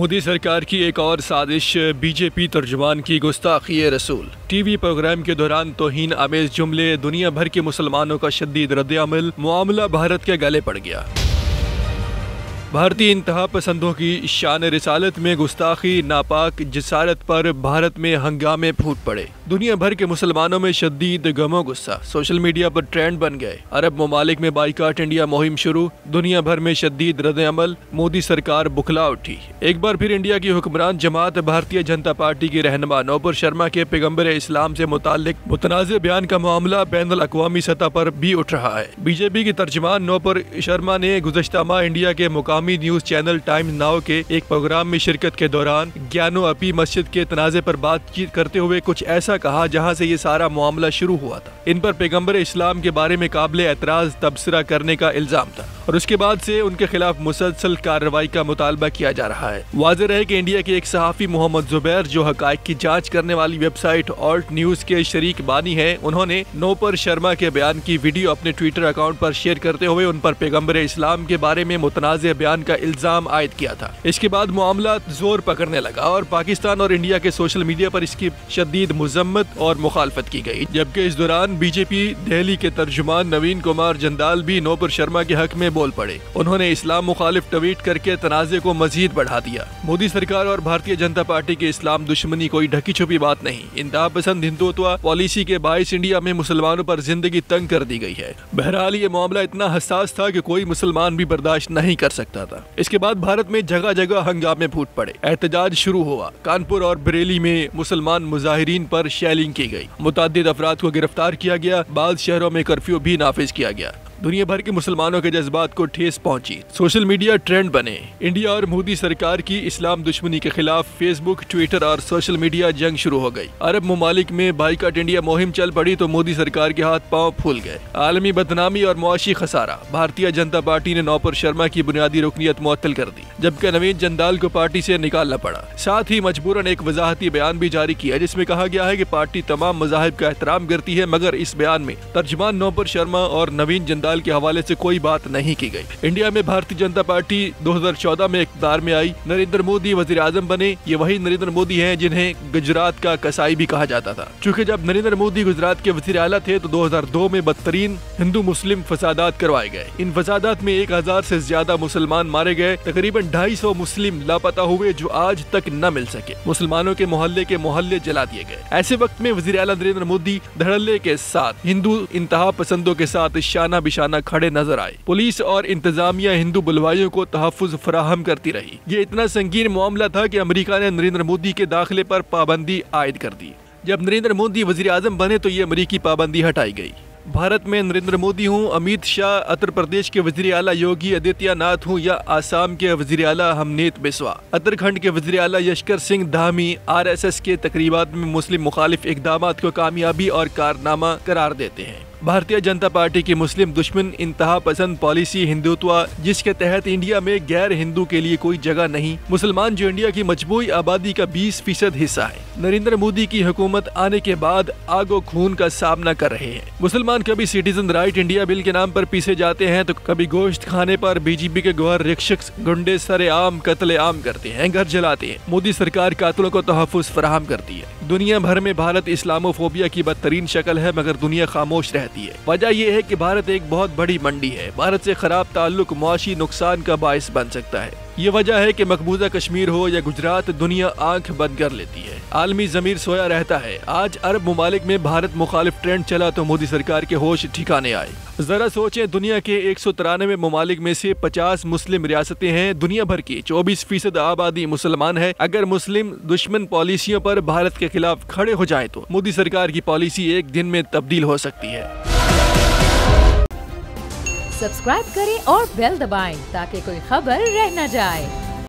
मोदी सरकार की एक और साजिश, बीजेपी तर्जुमान की गुस्ताखी रसूल। टीवी प्रोग्राम के दौरान तौहीन आमेज जुमले, दुनिया भर के मुसलमानों का शदीद रद्द-ए-अमल, मामला भारत के गले पड़ गया। भारतीय इंतहा पसंदों की शान रिसालत में गुस्ताखी, नापाक जसारत पर भारत में हंगामे फूट पड़े। दुनिया भर के मुसलमानों में शदीद गमो गुस्सा सोशल मीडिया पर ट्रेंड बन गए। अरब ममालिक में बाइकाट इंडिया मुहिम शुरू, दुनिया भर में शदीद रद्द-ए-अमल, मोदी सरकार बुखला उठी। एक बार फिर इंडिया की हुक्मरान जमात भारतीय जनता पार्टी की रहनुमा नूपुर शर्मा के पैगंबर इस्लाम से मुताल्लिक मुतनाज़ बयान का मामला बैनुल अक़वामी सतह पर भी उठ रहा है। बीजेपी की तर्जुमान नूपुर शर्मा ने गुज़श्ता माह इंडिया के मुकामी न्यूज चैनल टाइम्स नाउ के एक प्रोग्राम में शिरकत के दौरान ज्ञानो अपी मस्जिद के तनाज़े पर बातचीत करते हुए कुछ ऐसा कहा जहां से ये सारा मामला शुरू हुआ था। इन पर पैगंबर इस्लाम के बारे में काबिले एतराज तबसरा करने का इल्जाम था और उसके बाद से उनके खिलाफ मुसलसल कार्रवाई का मुतालबा किया जा रहा है। वाज़ेह रहे कि इंडिया के एक सहाफ़ी मोहम्मद जुबैर, जो हक़ाइक़ की जांच करने वाली वेबसाइट ऑल्ट न्यूज के शरीक बानी है, उन्होंने नूपुर शर्मा के बयान की वीडियो अपने ट्विटर अकाउंट पर शेयर करते हुए उन पर पैगंबर इस्लाम के बारे में मुतनाज़ बयान का इल्जाम आयद किया था। इसके बाद मामला जोर पकड़ने लगा और पाकिस्तान और इंडिया के सोशल मीडिया पर इसकी शदीद मुज़म्मत और मुखालफत की गई। जबकि इस दौरान बीजेपी दिल्ली के तर्जुमान नवीन कुमार जंदाल भी नूपुर शर्मा के हक में बोल पड़े। उन्होंने इस्लाम मुखालिफ ट्वीट करके तनाज़े को मजीद बढ़ा दिया। मोदी सरकार और भारतीय जनता पार्टी की इस्लाम दुश्मनी कोई ढकी छुपी बात नहीं। इंतहा पसंद हिंदुत्व पॉलिसी के बाइस इंडिया में मुसलमानों पर जिंदगी तंग कर दी गई है। बहरहाल ये मामला इतना हसास था कि कोई मुसलमान भी बर्दाश्त नहीं कर सकता था। इसके बाद भारत में जगह जगह हंगामे फूट पड़े, एहतजाज शुरू हुआ। कानपुर और बरेली में मुसलमान मुजाहिरीन पर शेलिंग की गई, मुतअद्दिद अफराद को गिरफ्तार किया गया, बाद शहरों में कर्फ्यू भी नाफिज किया गया। दुनिया भर के मुसलमानों के जज्बात को ठेस पहुंची, सोशल मीडिया ट्रेंड बने। इंडिया और मोदी सरकार की इस्लाम दुश्मनी के खिलाफ फेसबुक, ट्विटर और सोशल मीडिया जंग शुरू हो गई। अरब ममालिक में बाइकाट इंडिया मुहिम चल पड़ी तो मोदी सरकार के हाथ पांव फूल गए। आलमी बदनामी और मुआशी खसारा, भारतीय जनता पार्टी ने नूपुर शर्मा की बुनियादी रुकनियत मुअत्तल कर दी, जबकि नवीन जंदाल को पार्टी से निकालना पड़ा। साथ ही मजबूरन एक वजाहती बयान भी जारी किया जिसमें कहा गया है कि पार्टी तमाम मज़ाहिब का एहतराम करती है, मगर इस बयान में तर्जुमान नूपुर शर्मा और नवीन जंदाल के हवाले से कोई बात नहीं की गई। इंडिया में भारतीय जनता पार्टी 2014 में इक़्तिदार में आई, नरेंद्र मोदी वज़ीर आज़म बने। ये वही नरेंद्र मोदी हैं जिन्हें गुजरात का कसाई भी कहा जाता था। चूँकि जब नरेंद्र मोदी गुजरात के वज़ीर आला थे तो 2002 में बदतरीन हिंदू मुस्लिम फसादात करवाए गए। इन फसादात में 1000 से ज्यादा मुसलमान मारे गए, तकरीबन 250 मुस्लिम लापता हुए जो आज तक न मिल सके। मुसलमानों के मोहल्ले जला दिए गए। ऐसे वक्त में वज़ीर आला नरेंद्र मोदी धड़ल्ले के साथ हिंदू इंतहा पसंदों के साथ शाना बिशाना खड़े नजर आए। पुलिस और इंतजामिया हिंदू बुलवाइयों को तहफ़्फ़ुज़ फराहम करती रही। ये इतना संगीन मामला था कि अमेरिका ने नरेंद्र मोदी के दाखिले पर पाबंदी आयद कर दी। जब नरेंद्र मोदी वज़ीर आज़म बने तो ये अमेरिकी पाबंदी हटाई गई। भारत में नरेंद्र मोदी हूँ, अमित शाह उत्तर प्रदेश के वज़ीर आला योगी आदित्यनाथ हूँ, या आसाम के वज़ीर आला हमनीत बिस्वा, उत्तराखंड के वज़ीर आला यशकर सिंह धामी RSS के तकरीबात में मुस्लिम मुखालिफ इक़दामात को कामयाबी और कारनामा करार देते हैं। भारतीय जनता पार्टी की मुस्लिम दुश्मन इंतहा पसंद पॉलिसी हिंदुत्व, जिसके तहत इंडिया में गैर हिंदू के लिए कोई जगह नहीं, मुसलमान जो इंडिया की मजबूई आबादी का 20% हिस्सा है, नरेंद्र मोदी की हुकूमत आने के बाद आगो खून का सामना कर रहे हैं। मुसलमान कभी सिटीजन राइट इंडिया बिल के नाम पर पीसे जाते हैं तो कभी गोश्त खाने पर बीजेपी के गौर रिक्शक गुंडे सरेआम कत्ले आम करते हैं, घर जलाते हैं। मोदी सरकार कातिलों को तहफ़्फ़ुज़ फराहम करती है। दुनिया भर में भारत इस्लामोफोबिया की बदतरीन शक्ल है, मगर दुनिया खामोश रहती है। वजह यह है कि भारत एक बहुत बड़ी मंडी है। भारत से खराब ताल्लुक मुआशी नुकसान का बायस बन सकता है। ये वजह है कि मकबूजा कश्मीर हो या गुजरात, दुनिया आंख बंद कर लेती है, आलमी ज़मीर सोया रहता है। आज अरब ममालिक में भारत मुखालिफ ट्रेंड चला तो मोदी सरकार के होश ठिकाने आए। जरा सोचें, दुनिया के 193 ममालिक में से 50 मुस्लिम रियासतें हैं। दुनिया भर की 24% आबादी मुसलमान है। अगर मुस्लिम दुश्मन पॉलिसियों पर भारत के खिलाफ खड़े हो जाए तो मोदी सरकार की पॉलिसी एक दिन में तब्दील हो सकती है। सब्सक्राइब करें और बेल दबाएं ताकि कोई खबर रह न जाए।